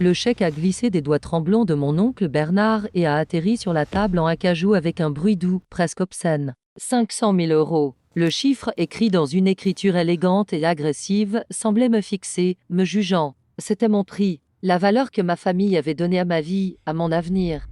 Le chèque a glissé des doigts tremblants de mon oncle Bernard et a atterri sur la table en acajou avec un bruit doux, presque obscène. 500 000 euros. Le chiffre, écrit dans une écriture élégante et agressive, semblait me fixer, me jugeant. C'était mon prix, la valeur que ma famille avait donnée à ma vie, à mon avenir.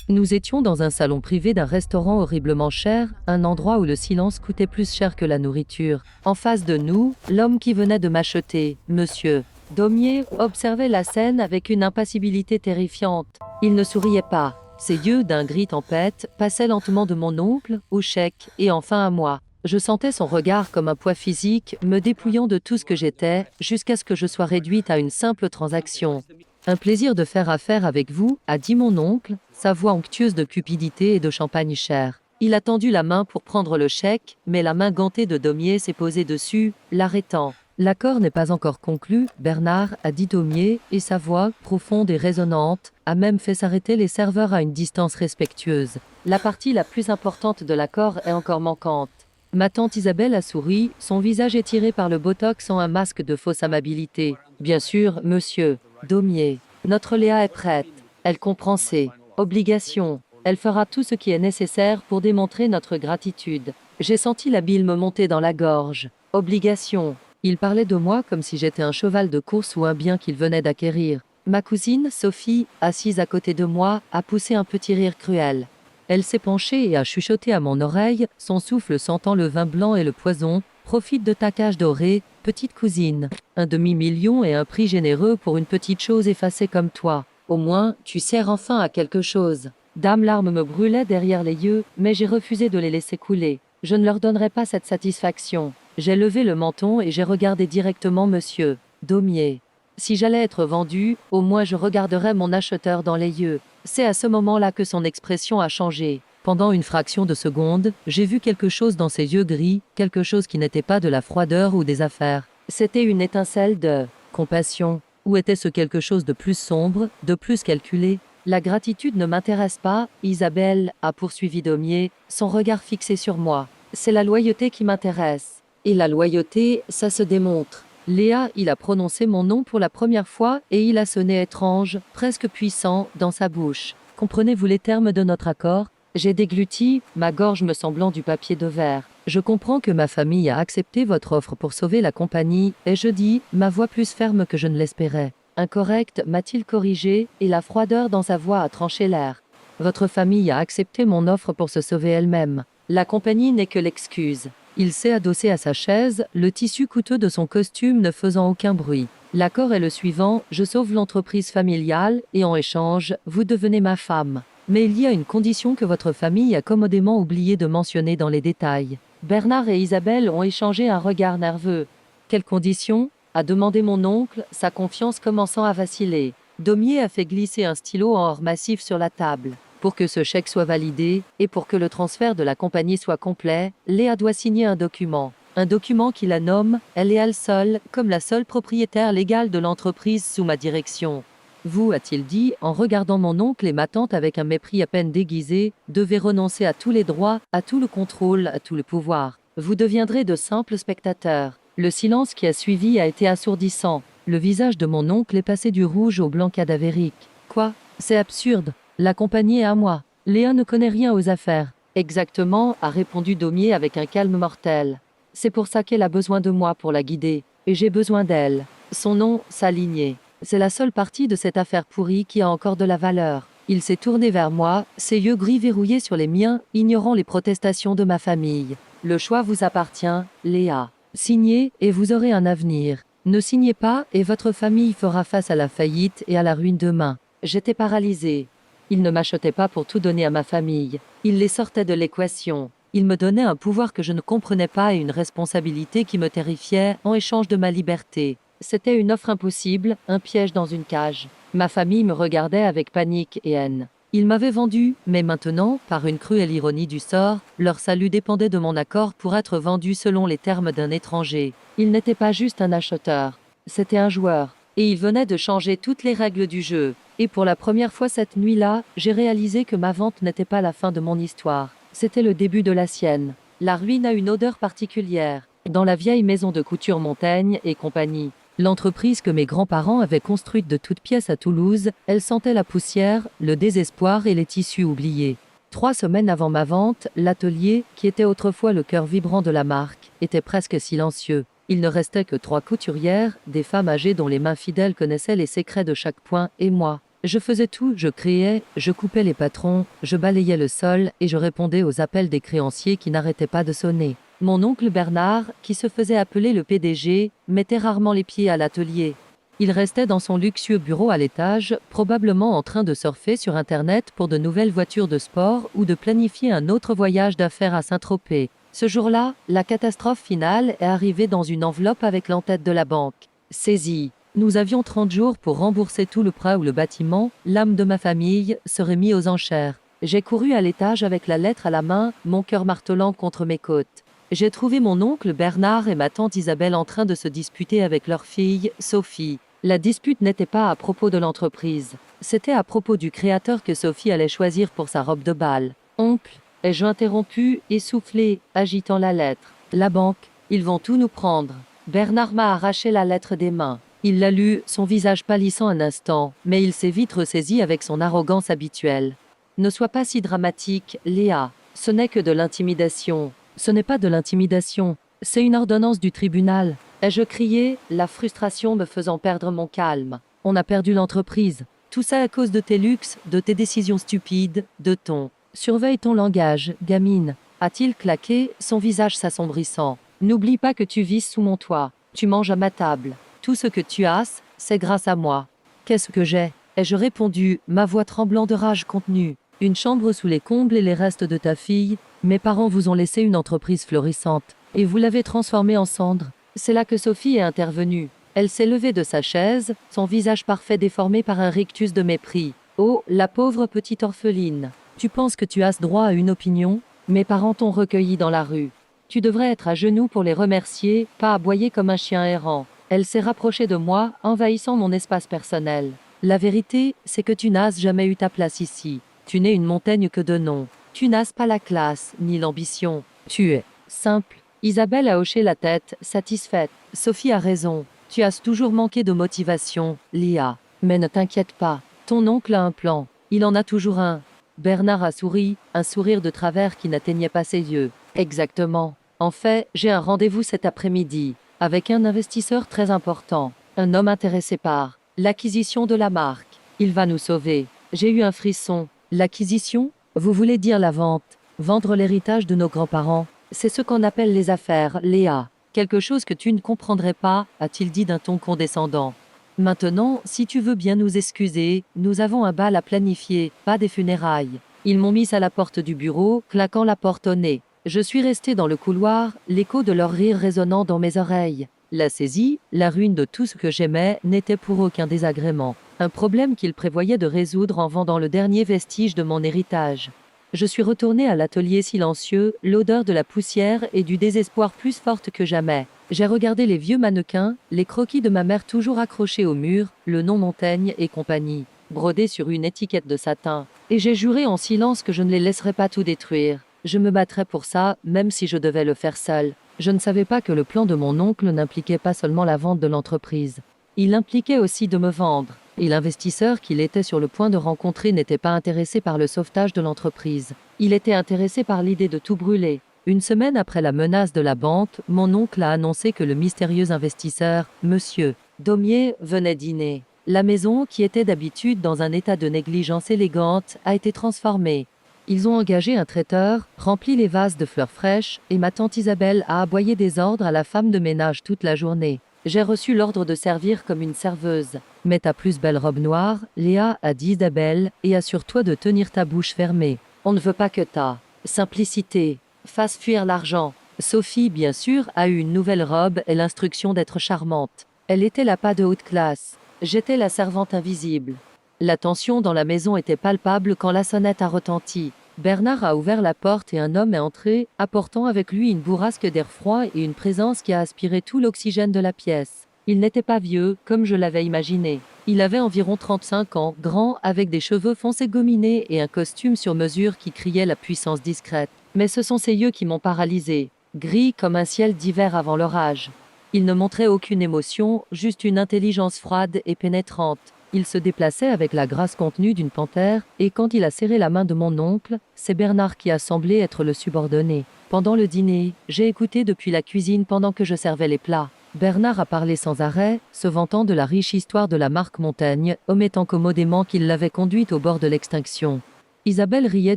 Nous étions dans un salon privé d'un restaurant horriblement cher, un endroit où le silence coûtait plus cher que la nourriture. En face de nous, l'homme qui venait de m'acheter, Monsieur Daumier, observait la scène avec une impassibilité terrifiante. Il ne souriait pas. Ses yeux, d'un gris tempête, passaient lentement de mon oncle, au chèque, et enfin à moi. Je sentais son regard comme un poids physique, me dépouillant de tout ce que j'étais, jusqu'à ce que je sois réduite à une simple transaction. Un plaisir de faire affaire avec vous, a dit mon oncle, sa voix onctueuse de cupidité et de champagne cher. Il a tendu la main pour prendre le chèque, mais la main gantée de Daumier s'est posée dessus, l'arrêtant. L'accord n'est pas encore conclu, Bernard, a dit Daumier, et sa voix, profonde et résonnante, a même fait s'arrêter les serveurs à une distance respectueuse. La partie la plus importante de l'accord est encore manquante. Ma tante Isabelle a souri, son visage étiré par le botox en un masque de fausse amabilité. Bien sûr, monsieur Daumier, notre Léa est prête. Elle comprend ses obligations. Elle fera tout ce qui est nécessaire pour démontrer notre gratitude. J'ai senti la bile me monter dans la gorge. Obligation. Il parlait de moi comme si j'étais un cheval de course ou un bien qu'il venait d'acquérir. Ma cousine, Sophie, assise à côté de moi, a poussé un petit rire cruel. Elle s'est penchée et a chuchoté à mon oreille, son souffle sentant le vin blanc et le poison. Profite de ta cage dorée, petite cousine. 1/2 million et un prix généreux pour une petite chose effacée comme toi. Au moins, tu sers enfin à quelque chose. Dame, larmes me brûlaient derrière les yeux, mais j'ai refusé de les laisser couler. Je ne leur donnerai pas cette satisfaction. J'ai levé le menton et j'ai regardé directement Monsieur Daumier. Si j'allais être vendu, au moins je regarderais mon acheteur dans les yeux. C'est à ce moment-là que son expression a changé. Pendant une fraction de seconde, j'ai vu quelque chose dans ses yeux gris, quelque chose qui n'était pas de la froideur ou des affaires. C'était une étincelle de compassion. Ou était-ce quelque chose de plus sombre, de plus calculé? La gratitude ne m'intéresse pas, Isabelle, a poursuivi Daumier, son regard fixé sur moi. C'est la loyauté qui m'intéresse. Et la loyauté, ça se démontre. Léa, il a prononcé mon nom pour la première fois et il a sonné étrange, presque puissant, dans sa bouche. Comprenez-vous les termes de notre accord? J'ai dégluti, ma gorge me semblant du papier de verre. Je comprends que ma famille a accepté votre offre pour sauver la compagnie, et je dis, ma voix plus ferme que je ne l'espérais. Incorrect, m'a-t-il corrigé, et la froideur dans sa voix a tranché l'air. Votre famille a accepté mon offre pour se sauver elle-même. La compagnie n'est que l'excuse. Il s'est adossé à sa chaise, le tissu coûteux de son costume ne faisant aucun bruit. L'accord est le suivant, je sauve l'entreprise familiale, et en échange, vous devenez ma femme. Mais il y a une condition que votre famille a commodément oublié de mentionner dans les détails. Bernard et Isabelle ont échangé un regard nerveux. Quelle condition? A demandé mon oncle, sa confiance commençant à vaciller. Daumier a fait glisser un stylo en or massif sur la table. Pour que ce chèque soit validé, et pour que le transfert de la compagnie soit complet, Léa doit signer un document. Un document qui la nomme, elle et elle seule, comme la seule propriétaire légale de l'entreprise sous ma direction. Vous, a-t-il dit, en regardant mon oncle et ma tante avec un mépris à peine déguisé, devez renoncer à tous les droits, à tout le contrôle, à tout le pouvoir. Vous deviendrez de simples spectateurs. Le silence qui a suivi a été assourdissant. Le visage de mon oncle est passé du rouge au blanc cadavérique. Quoi? C'est absurde. La compagnie est à moi. Léa ne connaît rien aux affaires. Exactement, a répondu Daumier avec un calme mortel. C'est pour ça qu'elle a besoin de moi pour la guider. Et j'ai besoin d'elle. Son nom, sa lignée. C'est la seule partie de cette affaire pourrie qui a encore de la valeur. Il s'est tourné vers moi, ses yeux gris verrouillés sur les miens, ignorant les protestations de ma famille. Le choix vous appartient, Léa. Signez, et vous aurez un avenir. Ne signez pas, et votre famille fera face à la faillite et à la ruine demain. J'étais paralysée. Il ne m'achetait pas pour tout donner à ma famille. Il les sortait de l'équation. Il me donnait un pouvoir que je ne comprenais pas et une responsabilité qui me terrifiait en échange de ma liberté. C'était une offre impossible, un piège dans une cage. Ma famille me regardait avec panique et haine. Ils m'avaient vendu, mais maintenant, par une cruelle ironie du sort, leur salut dépendait de mon accord pour être vendu selon les termes d'un étranger. Il n'était pas juste un acheteur, c'était un joueur. Et il venait de changer toutes les règles du jeu. Et pour la première fois cette nuit-là, j'ai réalisé que ma vente n'était pas la fin de mon histoire. C'était le début de la sienne. La ruine a une odeur particulière. Dans la vieille maison de couture Montaigne et compagnie, L'entreprise que mes grands-parents avaient construite de toutes pièces à Toulouse, elle sentait la poussière, le désespoir et les tissus oubliés. 3 semaines avant ma vente, l'atelier, qui était autrefois le cœur vibrant de la marque, était presque silencieux. Il ne restait que 3 couturières, des femmes âgées dont les mains fidèles connaissaient les secrets de chaque point, et moi. Je faisais tout, je créais, je coupais les patrons, je balayais le sol et je répondais aux appels des créanciers qui n'arrêtaient pas de sonner. Mon oncle Bernard, qui se faisait appeler le PDG, mettait rarement les pieds à l'atelier. Il restait dans son luxueux bureau à l'étage, probablement en train de surfer sur Internet pour de nouvelles voitures de sport ou de planifier un autre voyage d'affaires à Saint-Tropez. Ce jour-là, la catastrophe finale est arrivée dans une enveloppe avec l'entête de la banque. Saisie. Nous avions 30 jours pour rembourser tout le prêt ou le bâtiment, l'âme de ma famille serait mise aux enchères. J'ai couru à l'étage avec la lettre à la main, mon cœur martelant contre mes côtes. J'ai trouvé mon oncle Bernard et ma tante Isabelle en train de se disputer avec leur fille, Sophie. La dispute n'était pas à propos de l'entreprise. C'était à propos du créateur que Sophie allait choisir pour sa robe de bal. Oncle, ai-je interrompu, essoufflé, agitant la lettre. La banque, ils vont tout nous prendre. Bernard m'a arraché la lettre des mains. Il l'a lue, son visage pâlissant un instant, mais il s'est vite ressaisi avec son arrogance habituelle. Ne sois pas si dramatique, Léa. Ce n'est que de l'intimidation. Ce n'est pas de l'intimidation. C'est une ordonnance du tribunal. Ai-je crié, la frustration me faisant perdre mon calme. On a perdu l'entreprise. Tout ça à cause de tes luxes, de tes décisions stupides, de ton. Surveille ton langage, gamine. A-t-il claqué, son visage s'assombrissant. N'oublie pas que tu vis sous mon toit. Tu manges à ma table. Tout ce que tu as, c'est grâce à moi. Qu'est-ce que j'ai? Ai-je répondu, ma voix tremblant de rage contenue. Une chambre sous les combles et les restes de ta fille. Mes parents vous ont laissé une entreprise florissante. Et vous l'avez transformée en cendre. C'est là que Sophie est intervenue. Elle s'est levée de sa chaise, son visage parfait déformé par un rictus de mépris. Oh, la pauvre petite orpheline. Tu penses que tu as droit à une opinion? Mes parents t'ont recueilli dans la rue. Tu devrais être à genoux pour les remercier, pas aboyer comme un chien errant. Elle s'est rapprochée de moi, envahissant mon espace personnel. La vérité, c'est que tu n'as jamais eu ta place ici. Tu n'es une montagne que de nom. Tu n'as pas la classe, ni l'ambition. Tu es simple. Isabelle a hoché la tête, satisfaite. Sophie a raison. Tu as toujours manqué de motivation, Léa. Mais ne t'inquiète pas. Ton oncle a un plan. Il en a toujours un. Bernard a souri, un sourire de travers qui n'atteignait pas ses yeux. Exactement. En fait, j'ai un rendez-vous cet après-midi. Avec un investisseur très important, un homme intéressé par l'acquisition de la marque. Il va nous sauver. J'ai eu un frisson. L'acquisition? Vous voulez dire la vente? Vendre l'héritage de nos grands-parents? C'est ce qu'on appelle les affaires, Léa. Quelque chose que tu ne comprendrais pas, a-t-il dit d'un ton condescendant. Maintenant, si tu veux bien nous excuser, nous avons un bal à planifier, pas des funérailles. Ils m'ont mis à la porte du bureau, claquant la porte au nez. Je suis resté dans le couloir, l'écho de leur rire résonnant dans mes oreilles. La saisie, la ruine de tout ce que j'aimais, n'était pour aucun désagrément. Un problème qu'ils prévoyaient de résoudre en vendant le dernier vestige de mon héritage. Je suis retourné à l'atelier silencieux, l'odeur de la poussière et du désespoir plus forte que jamais. J'ai regardé les vieux mannequins, les croquis de ma mère toujours accrochés au mur, le nom Montaigne et compagnie, brodés sur une étiquette de satin. Et j'ai juré en silence que je ne les laisserais pas tout détruire. Je me battrais pour ça, même si je devais le faire seul. Je ne savais pas que le plan de mon oncle n'impliquait pas seulement la vente de l'entreprise. Il impliquait aussi de me vendre. Et l'investisseur qu'il était sur le point de rencontrer n'était pas intéressé par le sauvetage de l'entreprise. Il était intéressé par l'idée de tout brûler. Une semaine après la menace de la banque, mon oncle a annoncé que le mystérieux investisseur, Monsieur Daumier, venait dîner. La maison, qui était d'habitude dans un état de négligence élégante, a été transformée. Ils ont engagé un traiteur, rempli les vases de fleurs fraîches, et ma tante Isabelle a aboyé des ordres à la femme de ménage toute la journée. J'ai reçu l'ordre de servir comme une serveuse. Mets ta plus belle robe noire, Léa, a dit Isabelle, et assure-toi de tenir ta bouche fermée. On ne veut pas que ta simplicité fasse fuir l'argent. Sophie, bien sûr, a eu une nouvelle robe et l'instruction d'être charmante. Elle était la pas de haute classe. J'étais la servante invisible. La tension dans la maison était palpable quand la sonnette a retenti. Bernard a ouvert la porte et un homme est entré, apportant avec lui une bourrasque d'air froid et une présence qui a aspiré tout l'oxygène de la pièce. Il n'était pas vieux, comme je l'avais imaginé. Il avait environ 35 ans, grand, avec des cheveux foncés gominés et un costume sur mesure qui criait la puissance discrète. Mais ce sont ses yeux qui m'ont paralysé, gris comme un ciel d'hiver avant l'orage. Il ne montrait aucune émotion, juste une intelligence froide et pénétrante. Il se déplaçait avec la grâce contenue d'une panthère, et quand il a serré la main de mon oncle, c'est Bernard qui a semblé être le subordonné. Pendant le dîner, j'ai écouté depuis la cuisine pendant que je servais les plats. Bernard a parlé sans arrêt, se vantant de la riche histoire de la marque Montaigne, omettant commodément qu'il l'avait conduite au bord de l'extinction. Isabelle riait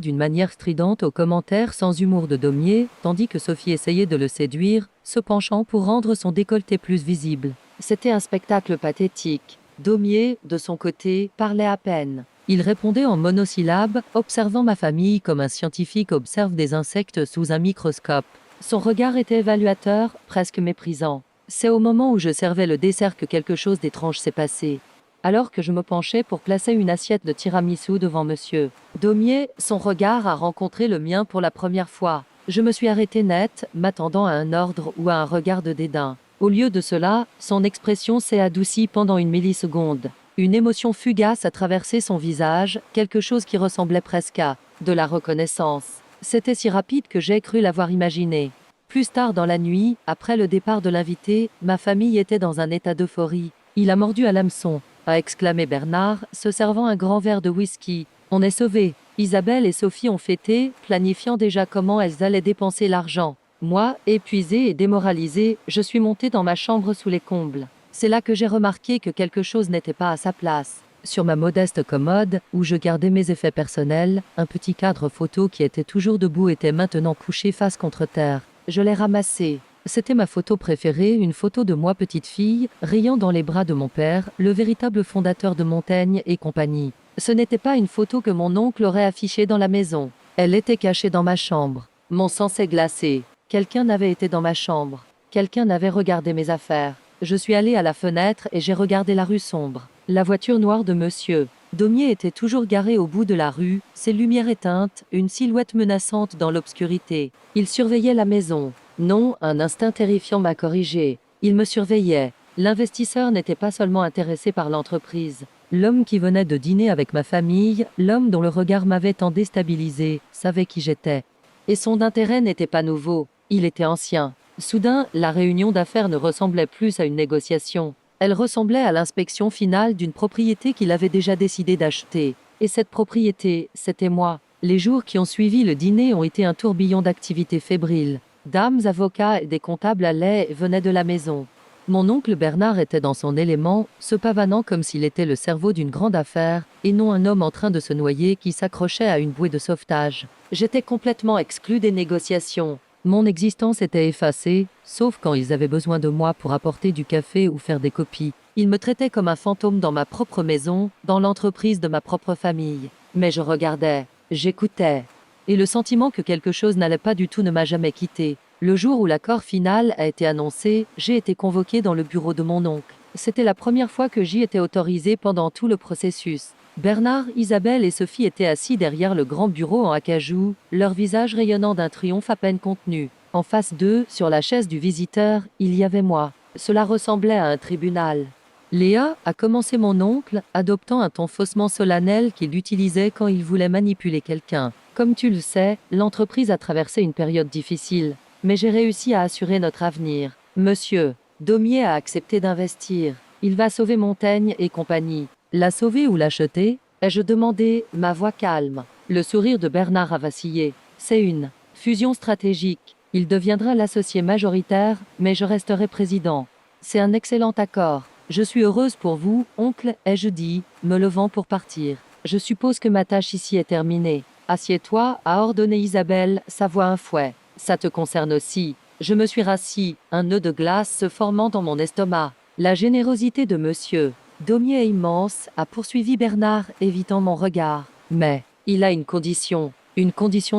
d'une manière stridente aux commentaires sans humour de Daumier, tandis que Sophie essayait de le séduire, se penchant pour rendre son décolleté plus visible. C'était un spectacle pathétique. Daumier, de son côté, parlait à peine. Il répondait en monosyllabes, observant ma famille comme un scientifique observe des insectes sous un microscope. Son regard était évaluateur, presque méprisant. C'est au moment où je servais le dessert que quelque chose d'étrange s'est passé. Alors que je me penchais pour placer une assiette de tiramisu devant monsieur Daumier, son regard a rencontré le mien pour la première fois. Je me suis arrêté net, m'attendant à un ordre ou à un regard de dédain. Au lieu de cela, son expression s'est adoucie pendant une milliseconde. Une émotion fugace a traversé son visage, quelque chose qui ressemblait presque à de la reconnaissance. C'était si rapide que j'ai cru l'avoir imaginé. Plus tard dans la nuit, après le départ de l'invité, ma famille était dans un état d'euphorie. « Il a mordu à l'hameçon », a exclamé Bernard, se servant un grand verre de whisky. « On est sauvés !» Isabelle et Sophie ont fêté, planifiant déjà comment elles allaient dépenser l'argent. Moi, épuisée et démoralisée, je suis montée dans ma chambre sous les combles. C'est là que j'ai remarqué que quelque chose n'était pas à sa place. Sur ma modeste commode, où je gardais mes effets personnels, un petit cadre photo qui était toujours debout était maintenant couché face contre terre. Je l'ai ramassé. C'était ma photo préférée, une photo de moi petite fille, riant dans les bras de mon père, le véritable fondateur de Montaigne et compagnie. Ce n'était pas une photo que mon oncle aurait affichée dans la maison. Elle était cachée dans ma chambre. Mon sang s'est glacé. Quelqu'un avait été dans ma chambre. Quelqu'un avait regardé mes affaires. Je suis allée à la fenêtre et j'ai regardé la rue sombre. La voiture noire de monsieur Daumier était toujours garée au bout de la rue, ses lumières éteintes, une silhouette menaçante dans l'obscurité. Il surveillait la maison. Non, un instinct terrifiant m'a corrigé. Il me surveillait. L'investisseur n'était pas seulement intéressé par l'entreprise. L'homme qui venait de dîner avec ma famille, l'homme dont le regard m'avait tant déstabilisé, savait qui j'étais. Et son intérêt n'était pas nouveau. Il était ancien. Soudain, la réunion d'affaires ne ressemblait plus à une négociation. Elle ressemblait à l'inspection finale d'une propriété qu'il avait déjà décidé d'acheter. Et cette propriété, c'était moi. Les jours qui ont suivi le dîner ont été un tourbillon d'activités fébriles. Dames, avocats et des comptables allaient et venaient de la maison. Mon oncle Bernard était dans son élément, se pavanant comme s'il était le cerveau d'une grande affaire, et non un homme en train de se noyer qui s'accrochait à une bouée de sauvetage. J'étais complètement exclu des négociations. Mon existence était effacée, sauf quand ils avaient besoin de moi pour apporter du café ou faire des copies. Ils me traitaient comme un fantôme dans ma propre maison, dans l'entreprise de ma propre famille. Mais je regardais, j'écoutais. Et le sentiment que quelque chose n'allait pas du tout ne m'a jamais quitté. Le jour où l'accord final a été annoncé, j'ai été convoqué dans le bureau de mon oncle. C'était la première fois que j'y étais autorisé pendant tout le processus. Bernard, Isabelle et Sophie étaient assis derrière le grand bureau en acajou, leur visage rayonnant d'un triomphe à peine contenu. En face d'eux, sur la chaise du visiteur, il y avait moi. Cela ressemblait à un tribunal. Léa, a commencé mon oncle, adoptant un ton faussement solennel qu'il utilisait quand il voulait manipuler quelqu'un. Comme tu le sais, l'entreprise a traversé une période difficile. Mais j'ai réussi à assurer notre avenir. Monsieur Daumier a accepté d'investir. Il va sauver Montaigne et compagnie. La sauver ou l'acheter? Ai-je demandé, ma voix calme. Le sourire de Bernard a vacillé. C'est une fusion stratégique. Il deviendra l'associé majoritaire, mais je resterai président. C'est un excellent accord. Je suis heureuse pour vous, oncle, ai-je dit, me levant pour partir. Je suppose que ma tâche ici est terminée. Assieds-toi, a ordonné Isabelle, sa voix un fouet. Ça te concerne aussi. Je me suis rassis, un nœud de glace se formant dans mon estomac. La générosité de monsieur Daumier est immense, a poursuivi Bernard, évitant mon regard. Mais, il a une condition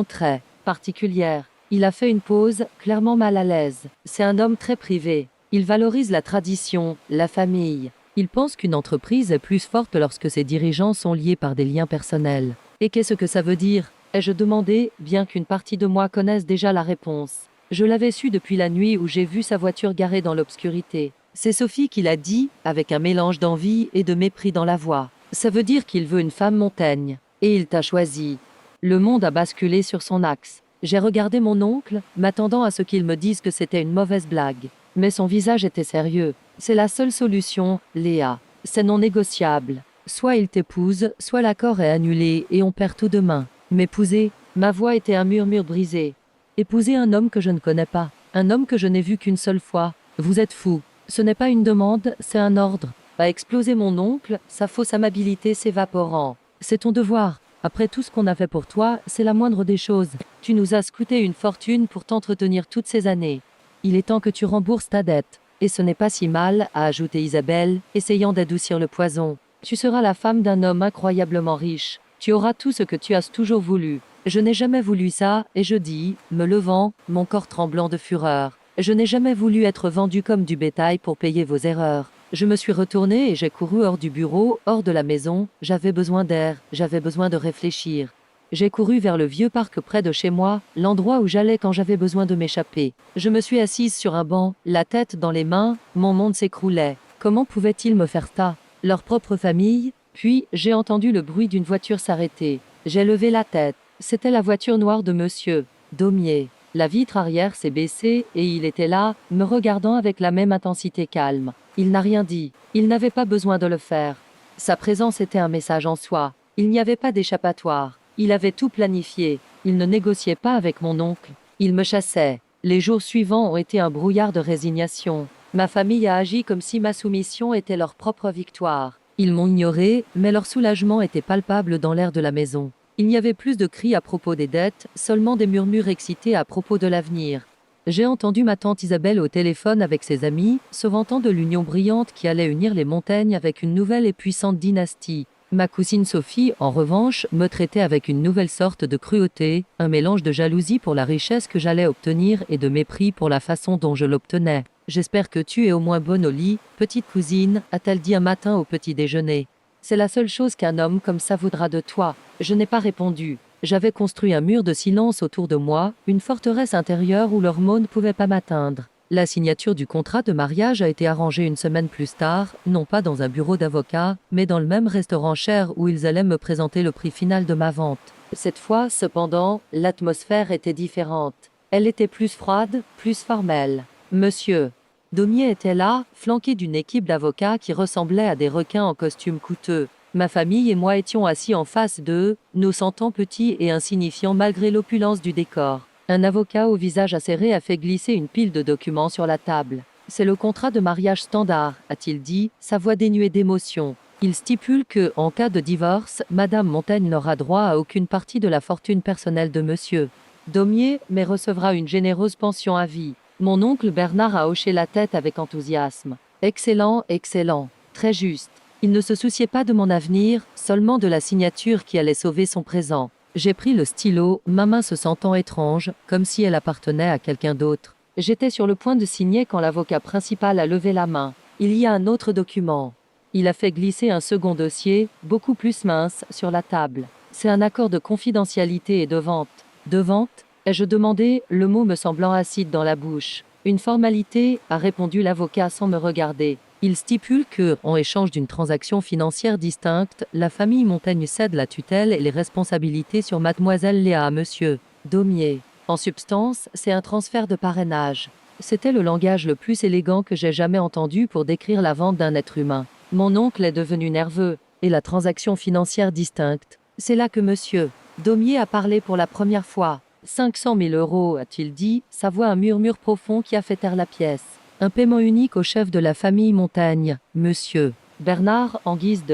très particulière. Il a fait une pause, clairement mal à l'aise. C'est un homme très privé. Il valorise la tradition, la famille. Il pense qu'une entreprise est plus forte lorsque ses dirigeants sont liés par des liens personnels. Et qu'est-ce que ça veut dire ? Ai-je demandé, bien qu'une partie de moi connaisse déjà la réponse. Je l'avais su depuis la nuit où j'ai vu sa voiture garée dans l'obscurité. C'est Sophie qui l'a dit, avec un mélange d'envie et de mépris dans la voix. Ça veut dire qu'il veut une femme Montaigne. Et il t'a choisi. Le monde a basculé sur son axe. J'ai regardé mon oncle, m'attendant à ce qu'il me dise que c'était une mauvaise blague. Mais son visage était sérieux. C'est la seule solution, Léa. C'est non négociable. Soit il t'épouse, soit l'accord est annulé et on perd tout demain. M'épouser, ma voix était un murmure brisé. Épouser un homme que je ne connais pas, un homme que je n'ai vu qu'une seule fois. Vous êtes fou. Ce n'est pas une demande, c'est un ordre. Va exploser mon oncle, sa fausse amabilité s'évaporant. C'est ton devoir. Après tout ce qu'on a fait pour toi, c'est la moindre des choses. Tu nous as coûté une fortune pour t'entretenir toutes ces années. Il est temps que tu rembourses ta dette. Et ce n'est pas si mal, a ajouté Isabelle, essayant d'adoucir le poison. Tu seras la femme d'un homme incroyablement riche. Tu auras tout ce que tu as toujours voulu. Je n'ai jamais voulu ça, et je dis, me levant, mon corps tremblant de fureur. Je n'ai jamais voulu être vendu comme du bétail pour payer vos erreurs. Je me suis retournée et j'ai couru hors du bureau, hors de la maison. J'avais besoin d'air, j'avais besoin de réfléchir. J'ai couru vers le vieux parc près de chez moi, l'endroit où j'allais quand j'avais besoin de m'échapper. Je me suis assise sur un banc, la tête dans les mains, mon monde s'écroulait. Comment pouvaient-ils me faire ça? Leur propre famille? Puis, j'ai entendu le bruit d'une voiture s'arrêter. J'ai levé la tête. C'était la voiture noire de monsieur Daumier. La vitre arrière s'est baissée et il était là, me regardant avec la même intensité calme. Il n'a rien dit. Il n'avait pas besoin de le faire. Sa présence était un message en soi. Il n'y avait pas d'échappatoire. Il avait tout planifié. Il ne négociait pas avec mon oncle. Il me chassait. Les jours suivants ont été un brouillard de résignation. Ma famille a agi comme si ma soumission était leur propre victoire. Ils m'ont ignoré, mais leur soulagement était palpable dans l'air de la maison. Il n'y avait plus de cris à propos des dettes, seulement des murmures excités à propos de l'avenir. J'ai entendu ma tante Isabelle au téléphone avec ses amis, se vantant de l'union brillante qui allait unir les montagnes avec une nouvelle et puissante dynastie. Ma cousine Sophie, en revanche, me traitait avec une nouvelle sorte de cruauté, un mélange de jalousie pour la richesse que j'allais obtenir et de mépris pour la façon dont je l'obtenais. « J'espère que tu es au moins bonne au lit, petite cousine », a-t-elle dit un matin au petit déjeuner. « C'est la seule chose qu'un homme comme ça voudra de toi. » Je n'ai pas répondu. J'avais construit un mur de silence autour de moi, une forteresse intérieure où leurs mots ne pouvaient pas m'atteindre. La signature du contrat de mariage a été arrangée une semaine plus tard, non pas dans un bureau d'avocat, mais dans le même restaurant cher où ils allaient me présenter le prix final de ma vente. Cette fois, cependant, l'atmosphère était différente. Elle était plus froide, plus formelle. Monsieur Daumier était là, flanqué d'une équipe d'avocats qui ressemblait à des requins en costume coûteux. Ma famille et moi étions assis en face d'eux, nous sentant petits et insignifiants malgré l'opulence du décor. Un avocat au visage acéré a fait glisser une pile de documents sur la table. « C'est le contrat de mariage standard », a-t-il dit, sa voix dénuée d'émotion. Il stipule que, en cas de divorce, Madame Montaigne n'aura droit à aucune partie de la fortune personnelle de Monsieur Daumier, mais recevra une généreuse pension à vie. Mon oncle Bernard a hoché la tête avec enthousiasme. « Excellent, excellent, très juste. » Il ne se souciait pas de mon avenir, seulement de la signature qui allait sauver son présent. J'ai pris le stylo, ma main se sentant étrange, comme si elle appartenait à quelqu'un d'autre. J'étais sur le point de signer quand l'avocat principal a levé la main. Il y a un autre document. Il a fait glisser un second dossier, beaucoup plus mince, sur la table. C'est un accord de confidentialité et de vente. De vente? Ai-je demandé, le mot me semblant acide dans la bouche. Une formalité, a répondu l'avocat sans me regarder. Il stipule que, en échange d'une transaction financière distincte, la famille Montaigne cède la tutelle et les responsabilités sur mademoiselle Léa à monsieur Daumier. En substance, c'est un transfert de parrainage. C'était le langage le plus élégant que j'ai jamais entendu pour décrire la vente d'un être humain. Mon oncle est devenu nerveux. Et la transaction financière distincte. C'est là que monsieur Daumier a parlé pour la première fois. 500 000 €, a-t-il dit, sa voix un murmure profond qui a fait taire la pièce. Un paiement unique au chef de la famille Montaigne, monsieur Bernard, en guise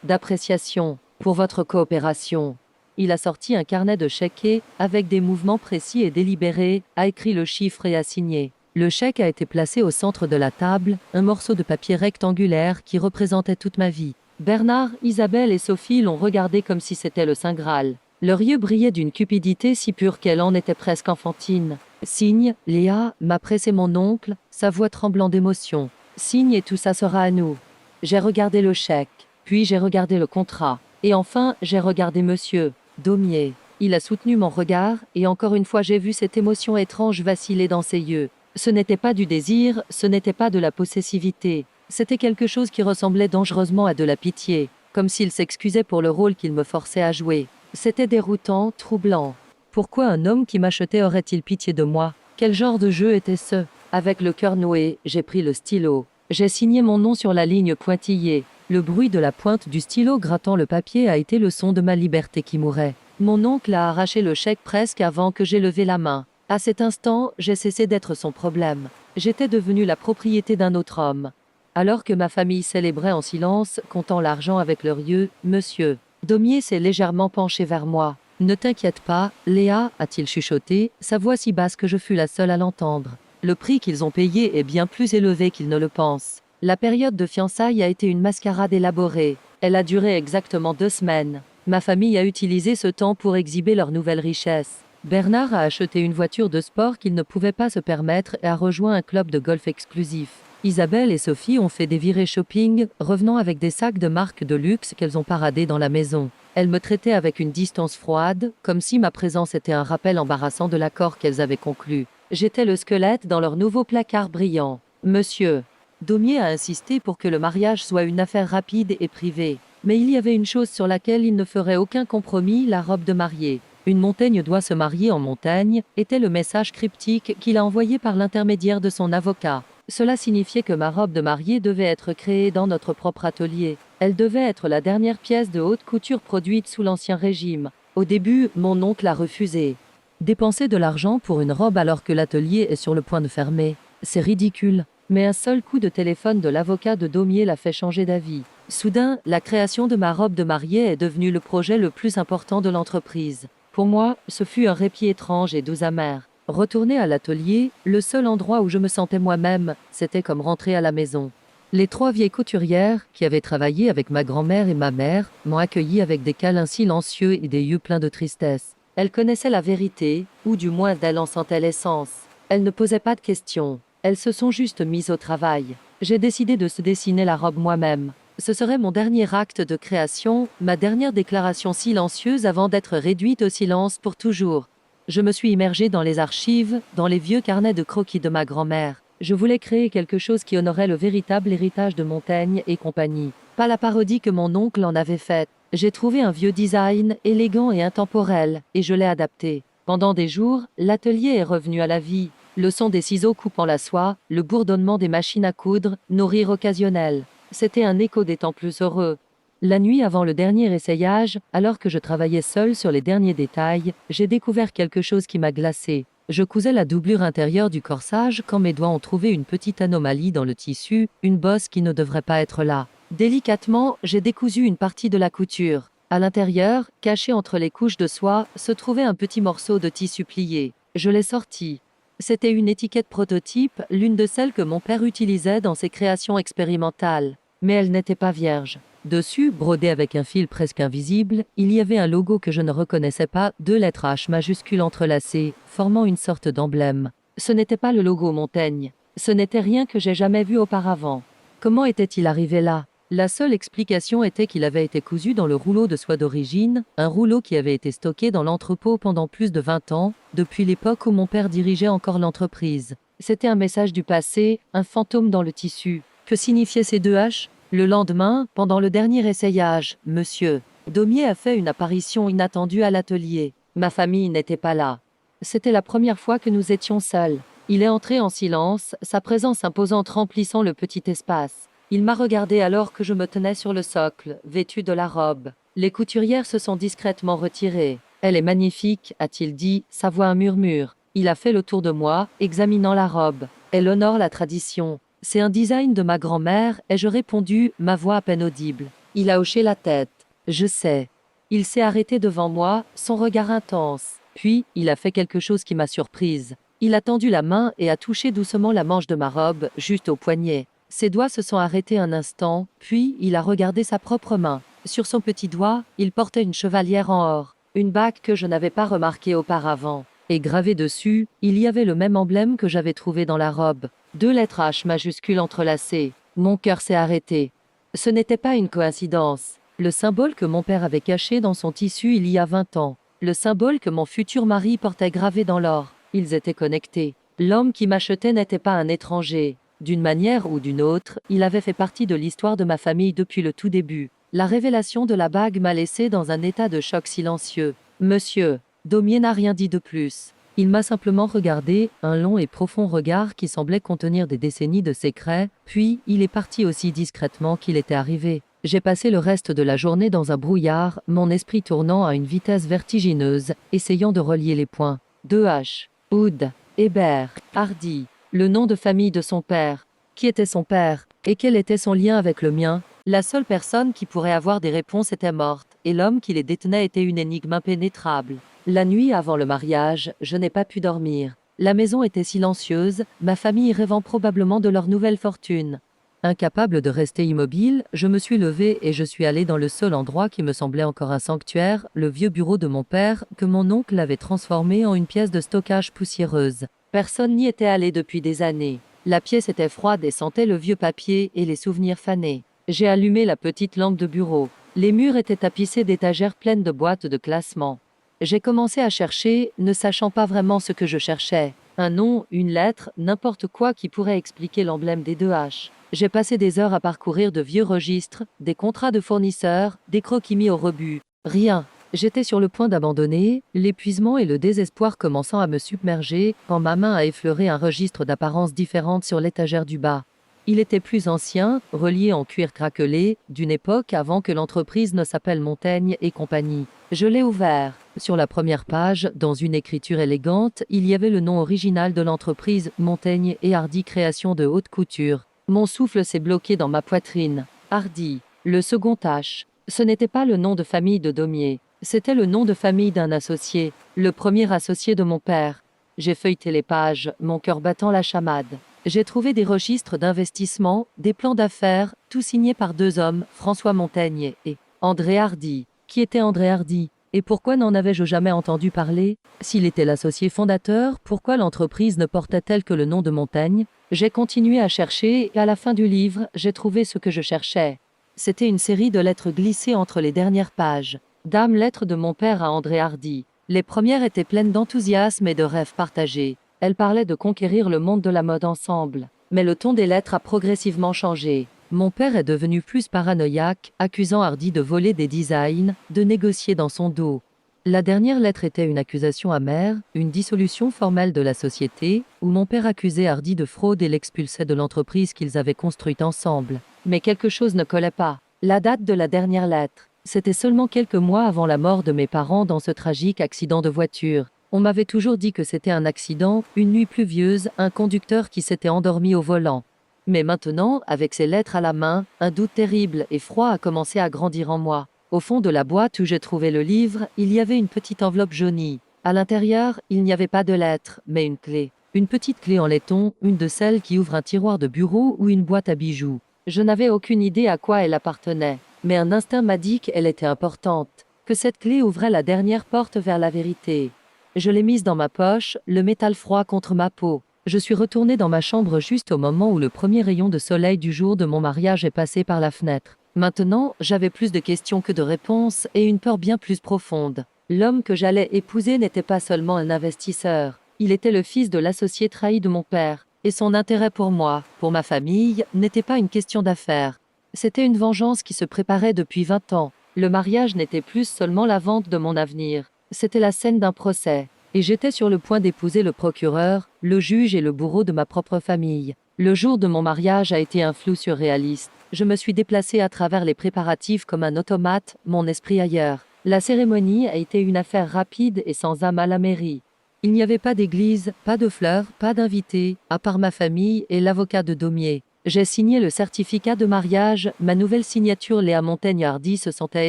d'appréciation pour votre coopération. Il a sorti un carnet de chèques avec des mouvements précis et délibérés, a écrit le chiffre et a signé. Le chèque a été placé au centre de la table, un morceau de papier rectangulaire qui représentait toute ma vie. Bernard, Isabelle et Sophie l'ont regardé comme si c'était le Saint Graal. Leurs yeux brillaient d'une cupidité si pure qu'elle en était presque enfantine. « Signe, Léa », m'a pressé mon oncle, sa voix tremblant d'émotion. « Signe et tout ça sera à nous. » J'ai regardé le chèque, puis j'ai regardé le contrat. Et enfin, j'ai regardé monsieur Daumier. Il a soutenu mon regard, et encore une fois j'ai vu cette émotion étrange vaciller dans ses yeux. Ce n'était pas du désir, ce n'était pas de la possessivité. C'était quelque chose qui ressemblait dangereusement à de la pitié, comme s'il s'excusait pour le rôle qu'il me forçait à jouer. C'était déroutant, troublant. Pourquoi un homme qui m'achetait aurait-il pitié de moi? Quel genre de jeu était-ce? Avec le cœur noué, j'ai pris le stylo. J'ai signé mon nom sur la ligne pointillée. Le bruit de la pointe du stylo grattant le papier a été le son de ma liberté qui mourait. Mon oncle a arraché le chèque presque avant que j'aie levé la main. À cet instant, j'ai cessé d'être son problème. J'étais devenue la propriété d'un autre homme. Alors que ma famille célébrait en silence, comptant l'argent avec leurs yeux, Monsieur Daumier s'est légèrement penché vers moi. « Ne t'inquiète pas, Léa, a-t-il chuchoté, sa voix si basse que je fus la seule à l'entendre. Le prix qu'ils ont payé est bien plus élevé qu'ils ne le pensent. La période de fiançailles a été une mascarade élaborée. Elle a duré exactement 2 semaines. Ma famille a utilisé ce temps pour exhiber leurs nouvelles richesses. Bernard a acheté une voiture de sport qu'il ne pouvait pas se permettre et a rejoint un club de golf exclusif. Isabelle et Sophie ont fait des virées shopping, revenant avec des sacs de marque de luxe qu'elles ont paradés dans la maison. Elles me traitaient avec une distance froide, comme si ma présence était un rappel embarrassant de l'accord qu'elles avaient conclu. J'étais le squelette dans leur nouveau placard brillant. Monsieur Daumier a insisté pour que le mariage soit une affaire rapide et privée. Mais il y avait une chose sur laquelle il ne ferait aucun compromis, la robe de mariée. Une montagne doit se marier en montagne, était le message cryptique qu'il a envoyé par l'intermédiaire de son avocat. Cela signifiait que ma robe de mariée devait être créée dans notre propre atelier. Elle devait être la dernière pièce de haute couture produite sous l'Ancien Régime. Au début, mon oncle a refusé. Dépenser de l'argent pour une robe alors que l'atelier est sur le point de fermer, c'est ridicule. Mais un seul coup de téléphone de l'avocat de Daumier l'a fait changer d'avis. Soudain, la création de ma robe de mariée est devenue le projet le plus important de l'entreprise. Pour moi, ce fut un répit étrange et doux amer. Retourner à l'atelier, le seul endroit où je me sentais moi-même, c'était comme rentrer à la maison. Les 3 vieilles couturières, qui avaient travaillé avec ma grand-mère et ma mère, m'ont accueilli avec des câlins silencieux et des yeux pleins de tristesse. Elles connaissaient la vérité, ou du moins d'elles en sentaient l'essence. Elles ne posaient pas de questions. Elles se sont juste mises au travail. J'ai décidé de se dessiner la robe moi-même. Ce serait mon dernier acte de création, ma dernière déclaration silencieuse avant d'être réduite au silence pour toujours. Je me suis immergée dans les archives, dans les vieux carnets de croquis de ma grand-mère. Je voulais créer quelque chose qui honorait le véritable héritage de Montaigne et compagnie. Pas la parodie que mon oncle en avait faite. J'ai trouvé un vieux design, élégant et intemporel, et je l'ai adapté. Pendant des jours, l'atelier est revenu à la vie. Le son des ciseaux coupant la soie, le bourdonnement des machines à coudre, nos rires occasionnels. C'était un écho des temps plus heureux. La nuit avant le dernier essayage, alors que je travaillais seule sur les derniers détails, j'ai découvert quelque chose qui m'a glacée. Je cousais la doublure intérieure du corsage quand mes doigts ont trouvé une petite anomalie dans le tissu, une bosse qui ne devrait pas être là. Délicatement, j'ai décousu une partie de la couture. À l'intérieur, caché entre les couches de soie, se trouvait un petit morceau de tissu plié. Je l'ai sorti. C'était une étiquette prototype, l'une de celles que mon père utilisait dans ses créations expérimentales. Mais elle n'était pas vierge. Dessus, brodé avec un fil presque invisible, il y avait un logo que je ne reconnaissais pas, 2 lettres H majuscules entrelacées, formant une sorte d'emblème. Ce n'était pas le logo Montaigne. Ce n'était rien que j'ai jamais vu auparavant. Comment était-il arrivé là? La seule explication était qu'il avait été cousu dans le rouleau de soie d'origine, un rouleau qui avait été stocké dans l'entrepôt pendant plus de 20 ans, depuis l'époque où mon père dirigeait encore l'entreprise. C'était un message du passé, un fantôme dans le tissu. Que signifiaient ces 2 H? Le lendemain, pendant le dernier essayage, Monsieur Daumier a fait une apparition inattendue à l'atelier. Ma famille n'était pas là. C'était la première fois que nous étions seuls. Il est entré en silence, sa présence imposante remplissant le petit espace. Il m'a regardé alors que je me tenais sur le socle, vêtue de la robe. Les couturières se sont discrètement retirées. « Elle est magnifique », a-t-il dit, sa voix un murmure. Il a fait le tour de moi, examinant la robe. Elle honore la tradition. C'est un design de ma grand-mère, ai-je répondu, ma voix à peine audible. Il a hoché la tête. Je sais. Il s'est arrêté devant moi, son regard intense. Puis, il a fait quelque chose qui m'a surprise. Il a tendu la main et a touché doucement la manche de ma robe, juste au poignet. Ses doigts se sont arrêtés un instant, puis il a regardé sa propre main. Sur son petit doigt, il portait une chevalière en or, une bague que je n'avais pas remarquée auparavant. Et gravé dessus, il y avait le même emblème que j'avais trouvé dans la robe. 2 lettres H majuscules entrelacées. Mon cœur s'est arrêté. Ce n'était pas une coïncidence. Le symbole que mon père avait caché dans son tissu il y a 20 ans. Le symbole que mon futur mari portait gravé dans l'or. Ils étaient connectés. L'homme qui m'achetait n'était pas un étranger. D'une manière ou d'une autre, il avait fait partie de l'histoire de ma famille depuis le tout début. La révélation de la bague m'a laissé dans un état de choc silencieux. Monsieur Daumier n'a rien dit de plus. Il m'a simplement regardé, un long et profond regard qui semblait contenir des décennies de secrets, puis il est parti aussi discrètement qu'il était arrivé. J'ai passé le reste de la journée dans un brouillard, mon esprit tournant à une vitesse vertigineuse, essayant de relier les points. 2H. Oud. Hébert. Hardy. Le nom de famille de son père. Qui était son père? Et quel était son lien avec le mien? La seule personne qui pourrait avoir des réponses était morte, et l'homme qui les détenait était une énigme impénétrable. La nuit avant le mariage, je n'ai pas pu dormir. La maison était silencieuse, ma famille rêvant probablement de leur nouvelle fortune. Incapable de rester immobile, je me suis levé et je suis allé dans le seul endroit qui me semblait encore un sanctuaire, le vieux bureau de mon père, que mon oncle avait transformé en une pièce de stockage poussiéreuse. Personne n'y était allé depuis des années. La pièce était froide et sentait le vieux papier et les souvenirs fanés. J'ai allumé la petite lampe de bureau. Les murs étaient tapissés d'étagères pleines de boîtes de classement. J'ai commencé à chercher, ne sachant pas vraiment ce que je cherchais. Un nom, une lettre, n'importe quoi qui pourrait expliquer l'emblème des 2H. J'ai passé des heures à parcourir de vieux registres, des contrats de fournisseurs, des croquis mis au rebut. Rien. J'étais sur le point d'abandonner, l'épuisement et le désespoir commençant à me submerger, quand ma main a effleuré un registre d'apparence différente sur l'étagère du bas. Il était plus ancien, relié en cuir craquelé, d'une époque avant que l'entreprise ne s'appelle Montaigne et compagnie. Je l'ai ouvert. Sur la première page, dans une écriture élégante, il y avait le nom original de l'entreprise, Montaigne et Hardy Création de haute couture. Mon souffle s'est bloqué dans ma poitrine. Hardy. Le second H. Ce n'était pas le nom de famille de Daumier. C'était le nom de famille d'un associé, le premier associé de mon père. J'ai feuilleté les pages, mon cœur battant la chamade. J'ai trouvé des registres d'investissement, des plans d'affaires, tout signés par deux hommes, François Montaigne et André Hardy. Qui était André Hardy? Et pourquoi n'en avais-je jamais entendu parler? S'il était l'associé fondateur, pourquoi l'entreprise ne portait-elle que le nom de Montaigne? J'ai continué à chercher et à la fin du livre, j'ai trouvé ce que je cherchais. C'était une série de lettres glissées entre les dernières pages. Dame lettre de mon père à André Hardy. Les premières étaient pleines d'enthousiasme et de rêves partagés. Elles parlaient de conquérir le monde de la mode ensemble. Mais le ton des lettres a progressivement changé. Mon père est devenu plus paranoïaque, accusant Hardy de voler des designs, de négocier dans son dos. La dernière lettre était une accusation amère, une dissolution formelle de la société, où mon père accusait Hardy de fraude et l'expulsait de l'entreprise qu'ils avaient construite ensemble. Mais quelque chose ne collait pas. La date de la dernière lettre. C'était seulement quelques mois avant la mort de mes parents dans ce tragique accident de voiture. On m'avait toujours dit que c'était un accident, une nuit pluvieuse, un conducteur qui s'était endormi au volant. Mais maintenant, avec ces lettres à la main, un doute terrible et froid a commencé à grandir en moi. Au fond de la boîte où j'ai trouvé le livre, il y avait une petite enveloppe jaunie. À l'intérieur, il n'y avait pas de lettres, mais une clé. Une petite clé en laiton, une de celles qui ouvrent un tiroir de bureau ou une boîte à bijoux. Je n'avais aucune idée à quoi elle appartenait, mais un instinct m'a dit qu'elle était importante, que cette clé ouvrait la dernière porte vers la vérité. Je l'ai mise dans ma poche, le métal froid contre ma peau. Je suis retourné dans ma chambre juste au moment où le premier rayon de soleil du jour de mon mariage est passé par la fenêtre. Maintenant, j'avais plus de questions que de réponses et une peur bien plus profonde. L'homme que j'allais épouser n'était pas seulement un investisseur. Il était le fils de l'associé trahi de mon père. Et son intérêt pour moi, pour ma famille, n'était pas une question d'affaires. C'était une vengeance qui se préparait depuis 20 ans. Le mariage n'était plus seulement la vente de mon avenir. C'était la scène d'un procès. Et j'étais sur le point d'épouser le procureur, le juge et le bourreau de ma propre famille. Le jour de mon mariage a été un flou surréaliste. Je me suis déplacé à travers les préparatifs comme un automate, mon esprit ailleurs. La cérémonie a été une affaire rapide et sans âme à la mairie. Il n'y avait pas d'église, pas de fleurs, pas d'invités, à part ma famille et l'avocat de Daumier. J'ai signé le certificat de mariage, ma nouvelle signature Léa Montaigne Hardy se sentait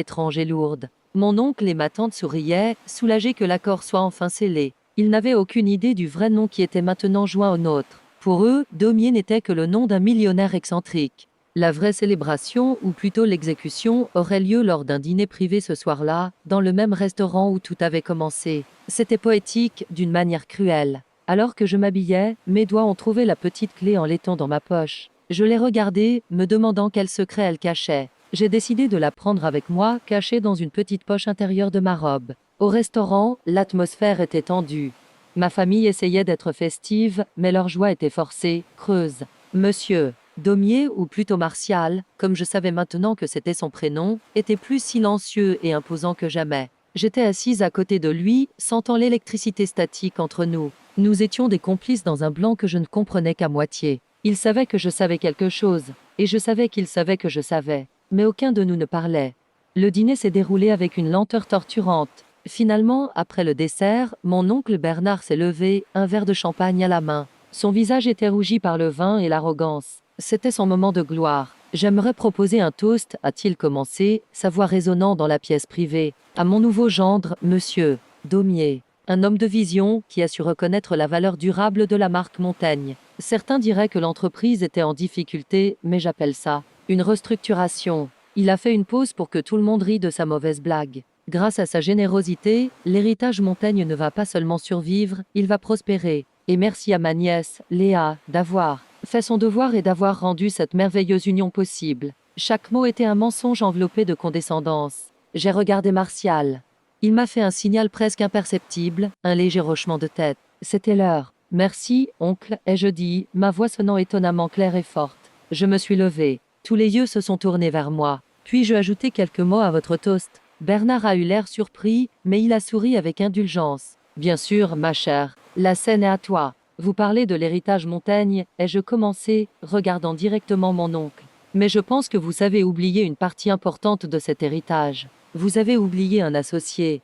étrange et lourde. Mon oncle et ma tante souriaient, soulagés que l'accord soit enfin scellé. Ils n'avaient aucune idée du vrai nom qui était maintenant joint au nôtre. Pour eux, Daumier n'était que le nom d'un millionnaire excentrique. La vraie célébration, ou plutôt l'exécution, aurait lieu lors d'un dîner privé ce soir-là, dans le même restaurant où tout avait commencé. C'était poétique, d'une manière cruelle. Alors que je m'habillais, mes doigts ont trouvé la petite clé en laiton dans ma poche. Je l'ai regardée, me demandant quel secret elle cachait. J'ai décidé de la prendre avec moi, cachée dans une petite poche intérieure de ma robe. Au restaurant, l'atmosphère était tendue. Ma famille essayait d'être festive, mais leur joie était forcée, creuse. Monsieur Daumier, ou plutôt Martial, comme je savais maintenant que c'était son prénom, était plus silencieux et imposant que jamais. J'étais assise à côté de lui, sentant l'électricité statique entre nous. Nous étions des complices dans un blanc que je ne comprenais qu'à moitié. Il savait que je savais quelque chose, et je savais qu'il savait que je savais. Mais aucun de nous ne parlait. Le dîner s'est déroulé avec une lenteur torturante. Finalement, après le dessert, mon oncle Bernard s'est levé, un verre de champagne à la main. Son visage était rougi par le vin et l'arrogance. C'était son moment de gloire. « J'aimerais proposer un toast », a-t-il commencé, sa voix résonnant dans la pièce privée. « À mon nouveau gendre, monsieur Daumier, un homme de vision qui a su reconnaître la valeur durable de la marque Montaigne. Certains diraient que l'entreprise était en difficulté, mais j'appelle ça une restructuration. » Il a fait une pause pour que tout le monde rie de sa mauvaise blague. Grâce à sa générosité, l'héritage Montaigne ne va pas seulement survivre, il va prospérer. Et merci à ma nièce, Léa, d'avoir fait son devoir et d'avoir rendu cette merveilleuse union possible. Chaque mot était un mensonge enveloppé de condescendance. J'ai regardé Martial. Il m'a fait un signal presque imperceptible, un léger hochement de tête. C'était l'heure. « Merci, oncle », ai-je dit, ma voix sonnant étonnamment claire et forte. Je me suis levée. Tous les yeux se sont tournés vers moi. Puis-je ajouter quelques mots à votre toast ? Bernard a eu l'air surpris, mais il a souri avec indulgence. « Bien sûr, ma chère, la scène est à toi. Vous parlez de l'héritage Montaigne, ai-je commencé, regardant directement mon oncle. Mais je pense que vous avez oublié une partie importante de cet héritage. Vous avez oublié un associé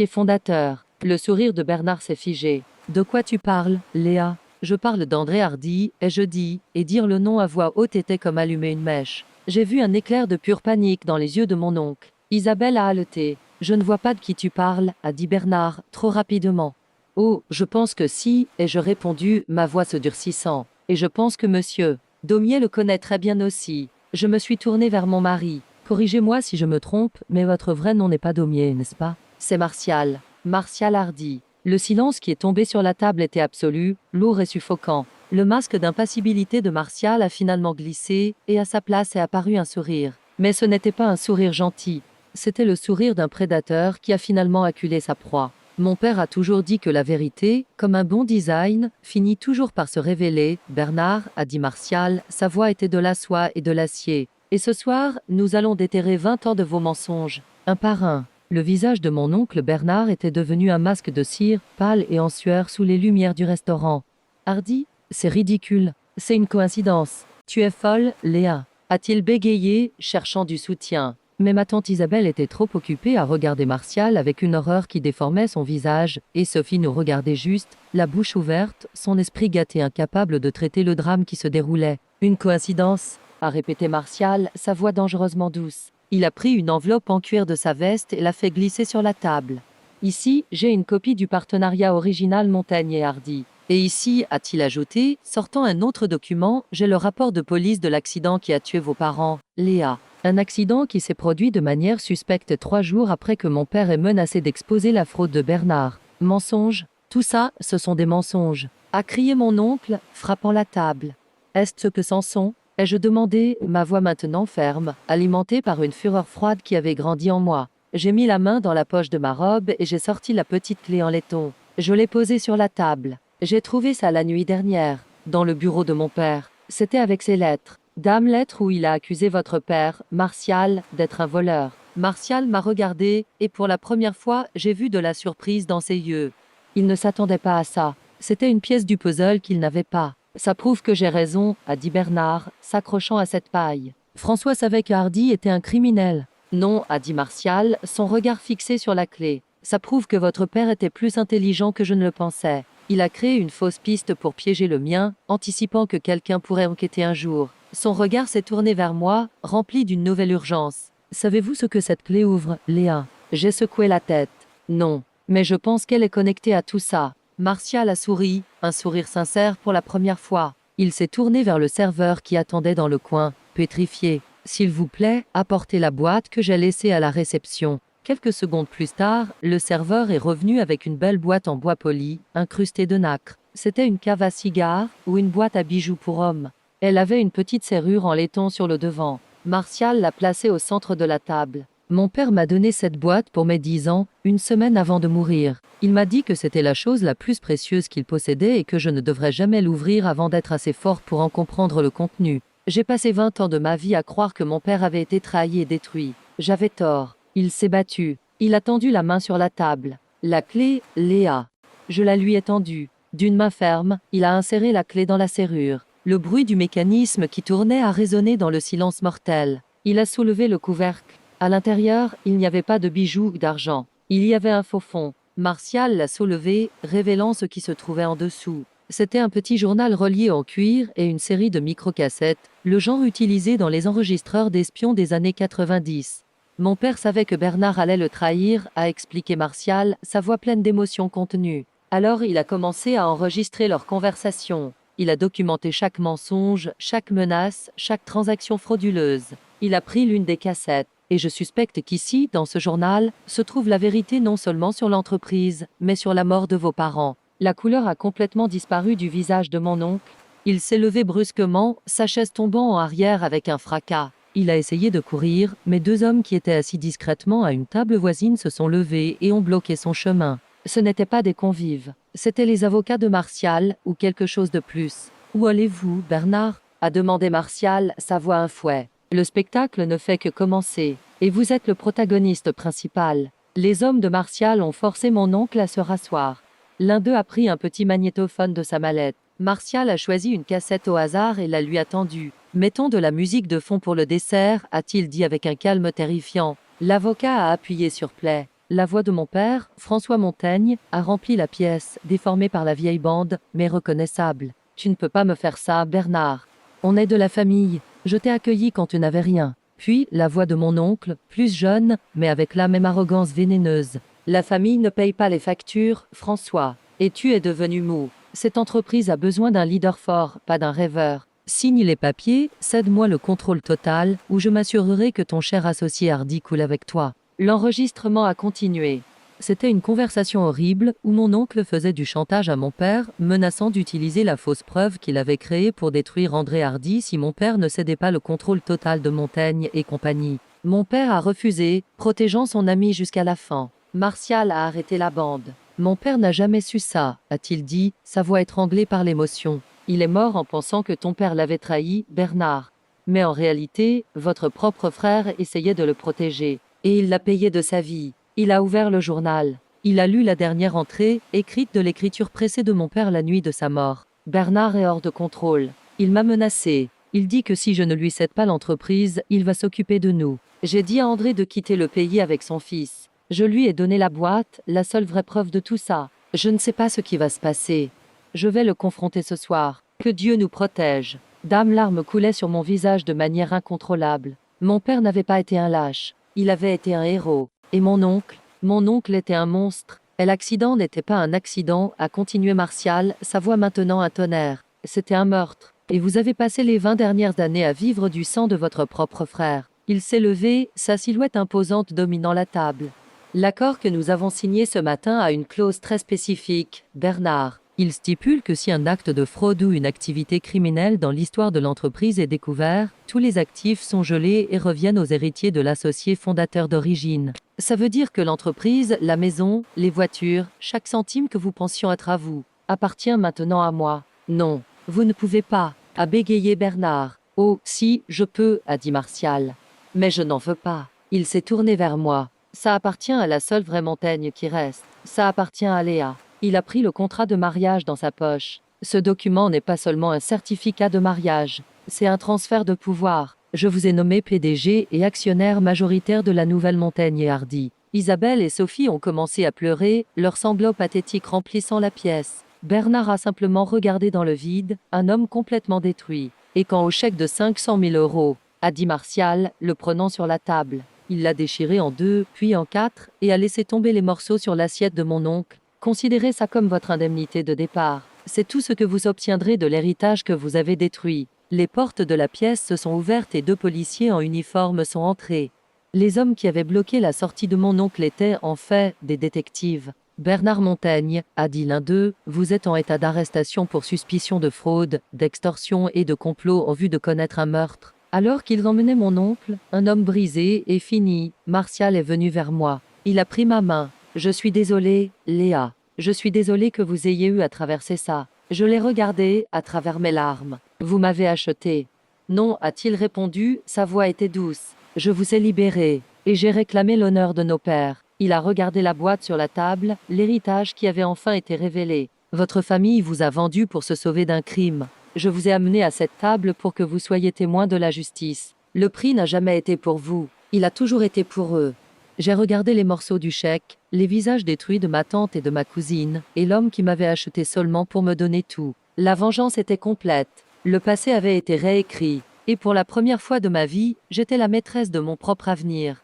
fondateur. » Le sourire de Bernard s'est figé. « De quoi tu parles, Léa ? » « Je parle d'André Hardy, ai-je dit, et dire le nom à voix haute était comme allumer une mèche. J'ai vu un éclair de pure panique dans les yeux de mon oncle. Isabelle a haleté. « Je ne vois pas de qui tu parles, » a dit Bernard, trop rapidement. « Oh, je pense que si, » ai-je répondu, ma voix se durcissant. « Et je pense que monsieur Daumier le connaît très bien aussi. » Je me suis tournée vers mon mari. « Corrigez-moi si je me trompe, mais votre vrai nom n'est pas Daumier, n'est-ce pas ? C'est Martial. Martial Hardy. » Le silence qui est tombé sur la table était absolu, lourd et suffocant. Le masque d'impassibilité de Martial a finalement glissé, et à sa place est apparu un sourire. Mais ce n'était pas un sourire gentil. C'était le sourire d'un prédateur qui a finalement acculé sa proie. Mon père a toujours dit que la vérité, comme un bon design, finit toujours par se révéler. Bernard, a dit Martial, sa voix était de la soie et de l'acier. Et ce soir, nous allons déterrer 20 ans de vos mensonges, un par un. Le visage de mon oncle Bernard était devenu un masque de cire, pâle et en sueur sous les lumières du restaurant. Hardy, c'est ridicule. C'est une coïncidence. Tu es folle, Léa, a-t-il bégayé, cherchant du soutien. Mais ma tante Isabelle était trop occupée à regarder Martial avec une horreur qui déformait son visage, et Sophie nous regardait juste, la bouche ouverte, son esprit gâté incapable de traiter le drame qui se déroulait. Une coïncidence, a répété Martial, sa voix dangereusement douce. Il a pris une enveloppe en cuir de sa veste et l'a fait glisser sur la table. Ici, j'ai une copie du partenariat original Montaigne et Hardy. Et ici, a-t-il ajouté, sortant un autre document, j'ai le rapport de police de l'accident qui a tué vos parents, Léa. Un accident qui s'est produit de manière suspecte 3 jours après que mon père ait menacé d'exposer la fraude de Bernard. Mensonge ? Tout ça, ce sont des mensonges, a crié mon oncle, frappant la table. Est-ce ce que Samson ? Ai-je demandé, ma voix maintenant ferme, alimentée par une fureur froide qui avait grandi en moi. J'ai mis la main dans la poche de ma robe et j'ai sorti la petite clé en laiton. Je l'ai posée sur la table. J'ai trouvé ça la nuit dernière, dans le bureau de mon père. C'était avec ses lettres. Dame lettre où il a accusé votre père, Martial, d'être un voleur. Martial m'a regardé, et pour la première fois, j'ai vu de la surprise dans ses yeux. Il ne s'attendait pas à ça. C'était une pièce du puzzle qu'il n'avait pas. Ça prouve que j'ai raison, a dit Bernard, s'accrochant à cette paille. François savait que Hardy était un criminel. Non, a dit Martial, son regard fixé sur la clé. Ça prouve que votre père était plus intelligent que je ne le pensais. Il a créé une fausse piste pour piéger le mien, anticipant que quelqu'un pourrait enquêter un jour. Son regard s'est tourné vers moi, rempli d'une nouvelle urgence. Savez-vous ce que cette clé ouvre, Léa ? J'ai secoué la tête. Non, mais je pense qu'elle est connectée à tout ça. Martial a souri, un sourire sincère pour la première fois. Il s'est tourné vers le serveur qui attendait dans le coin, pétrifié. « S'il vous plaît, apportez la boîte que j'ai laissée à la réception. » Quelques secondes plus tard, le serveur est revenu avec une belle boîte en bois poli, incrustée de nacre. C'était une cave à cigares ou une boîte à bijoux pour hommes. Elle avait une petite serrure en laiton sur le devant. Martial l'a placée au centre de la table. Mon père m'a donné cette boîte pour mes 10 ans, une semaine avant de mourir. Il m'a dit que c'était la chose la plus précieuse qu'il possédait et que je ne devrais jamais l'ouvrir avant d'être assez fort pour en comprendre le contenu. J'ai passé 20 ans de ma vie à croire que mon père avait été trahi et détruit. J'avais tort. Il s'est battu. Il a tendu la main sur la table. La clé, Léa. Je la lui ai tendue. D'une main ferme, il a inséré la clé dans la serrure. Le bruit du mécanisme qui tournait a résonné dans le silence mortel. Il a soulevé le couvercle. À l'intérieur, il n'y avait pas de bijoux ou d'argent. Il y avait un faux fond. Martial l'a soulevé, révélant ce qui se trouvait en dessous. C'était un petit journal relié en cuir et une série de microcassettes, le genre utilisé dans les enregistreurs d'espions des années 90. Mon père savait que Bernard allait le trahir, a expliqué Martial, sa voix pleine d'émotion contenue. Alors il a commencé à enregistrer leur conversation. Il a documenté chaque mensonge, chaque menace, chaque transaction frauduleuse. Il a pris l'une des cassettes. Et je suspecte qu'ici, dans ce journal, se trouve la vérité non seulement sur l'entreprise, mais sur la mort de vos parents. La couleur a complètement disparu du visage de mon oncle. Il s'est levé brusquement, sa chaise tombant en arrière avec un fracas. Il a essayé de courir, mais deux hommes qui étaient assis discrètement à une table voisine se sont levés et ont bloqué son chemin. Ce n'étaient pas des convives. C'étaient les avocats de Martial, ou quelque chose de plus. « Où allez-vous, Bernard ?» a demandé Martial, sa voix un fouet. Le spectacle ne fait que commencer, et vous êtes le protagoniste principal. Les hommes de Martial ont forcé mon oncle à se rasseoir. L'un d'eux a pris un petit magnétophone de sa mallette. Martial a choisi une cassette au hasard et la lui a tendue. « Mettons de la musique de fond pour le dessert », a-t-il dit avec un calme terrifiant. L'avocat a appuyé sur play. La voix de mon père, François Montaigne, a rempli la pièce, déformée par la vieille bande, mais reconnaissable. « Tu ne peux pas me faire ça, Bernard. On est de la famille. Je t'ai accueilli quand tu n'avais rien. » Puis, la voix de mon oncle, plus jeune, mais avec la même arrogance vénéneuse. « La famille ne paye pas les factures, François. Et tu es devenu mou. Cette entreprise a besoin d'un leader fort, pas d'un rêveur. Signe les papiers, cède-moi le contrôle total, ou je m'assurerai que ton cher associé Hardy coule avec toi. » L'enregistrement a continué. C'était une conversation horrible où mon oncle faisait du chantage à mon père, menaçant d'utiliser la fausse preuve qu'il avait créée pour détruire André Hardy si mon père ne cédait pas le contrôle total de Montaigne et compagnie. Mon père a refusé, protégeant son ami jusqu'à la fin. Martial a arrêté la bande. Mon père n'a jamais su ça, a-t-il dit, sa voix étranglée par l'émotion. Il est mort en pensant que ton père l'avait trahi, Bernard. Mais en réalité, votre propre frère essayait de le protéger. Et il l'a payé de sa vie. Il a ouvert le journal. Il a lu la dernière entrée, écrite de l'écriture pressée de mon père la nuit de sa mort. Bernard est hors de contrôle. Il m'a menacé. Il dit que si je ne lui cède pas l'entreprise, il va s'occuper de nous. J'ai dit à André de quitter le pays avec son fils. Je lui ai donné la boîte, la seule vraie preuve de tout ça. Je ne sais pas ce qui va se passer. Je vais le confronter ce soir. Que Dieu nous protège. Larmes coulaient sur mon visage de manière incontrôlable. Mon père n'avait pas été un lâche. Il avait été un héros. Et mon oncle était un monstre. Et l'accident n'était pas un accident, a continué Martial, sa voix maintenant un tonnerre. C'était un meurtre. Et vous avez passé les 20 dernières années à vivre du sang de votre propre frère. Il s'est levé, sa silhouette imposante dominant la table. L'accord que nous avons signé ce matin a une clause très spécifique, Bernard. Il stipule que si un acte de fraude ou une activité criminelle dans l'histoire de l'entreprise est découvert, tous les actifs sont gelés et reviennent aux héritiers de l'associé fondateur d'origine. Ça veut dire que l'entreprise, la maison, les voitures, chaque centime que vous pensions être à vous, appartient maintenant à moi. Non, vous ne pouvez pas, a bégayé Bernard. Oh, si, je peux, a dit Martial. Mais je n'en veux pas. Il s'est tourné vers moi. Ça appartient à la seule vraie Montaigne qui reste. Ça appartient à Léa. Il a pris le contrat de mariage dans sa poche. Ce document n'est pas seulement un certificat de mariage, c'est un transfert de pouvoir. Je vous ai nommé PDG et actionnaire majoritaire de la nouvelle Montaigne et Hardy. Isabelle et Sophie ont commencé à pleurer, leurs sanglots pathétiques remplissant la pièce. Bernard a simplement regardé dans le vide, un homme complètement détruit. Et quand au chèque de 500 000 €, a dit Martial, le prenant sur la table. Il l'a déchiré en 2, puis en 4, et a laissé tomber les morceaux sur l'assiette de mon oncle. Considérez ça comme votre indemnité de départ. C'est tout ce que vous obtiendrez de l'héritage que vous avez détruit. Les portes de la pièce se sont ouvertes et 2 policiers en uniforme sont entrés. Les hommes qui avaient bloqué la sortie de mon oncle étaient, en fait, des détectives. Bernard Montaigne, a dit l'un d'eux, vous êtes en état d'arrestation pour suspicion de fraude, d'extorsion et de complot en vue de commettre un meurtre. Alors qu'ils emmenaient mon oncle, un homme brisé et fini, Martial est venu vers moi. Il a pris ma main. Je suis désolé, Léa. Je suis désolé que vous ayez eu à traverser ça. Je l'ai regardé, à travers mes larmes. Vous m'avez acheté. Non, a-t-il répondu, sa voix était douce. Je vous ai libéré, et j'ai réclamé l'honneur de nos pères. Il a regardé la boîte sur la table, l'héritage qui avait enfin été révélé. Votre famille vous a vendu pour se sauver d'un crime. Je vous ai amené à cette table pour que vous soyez témoin de la justice. Le prix n'a jamais été pour vous, il a toujours été pour eux. J'ai regardé les morceaux du chèque, les visages détruits de ma tante et de ma cousine, et l'homme qui m'avait acheté seulement pour me donner tout. La vengeance était complète. Le passé avait été réécrit. Et pour la première fois de ma vie, j'étais la maîtresse de mon propre avenir.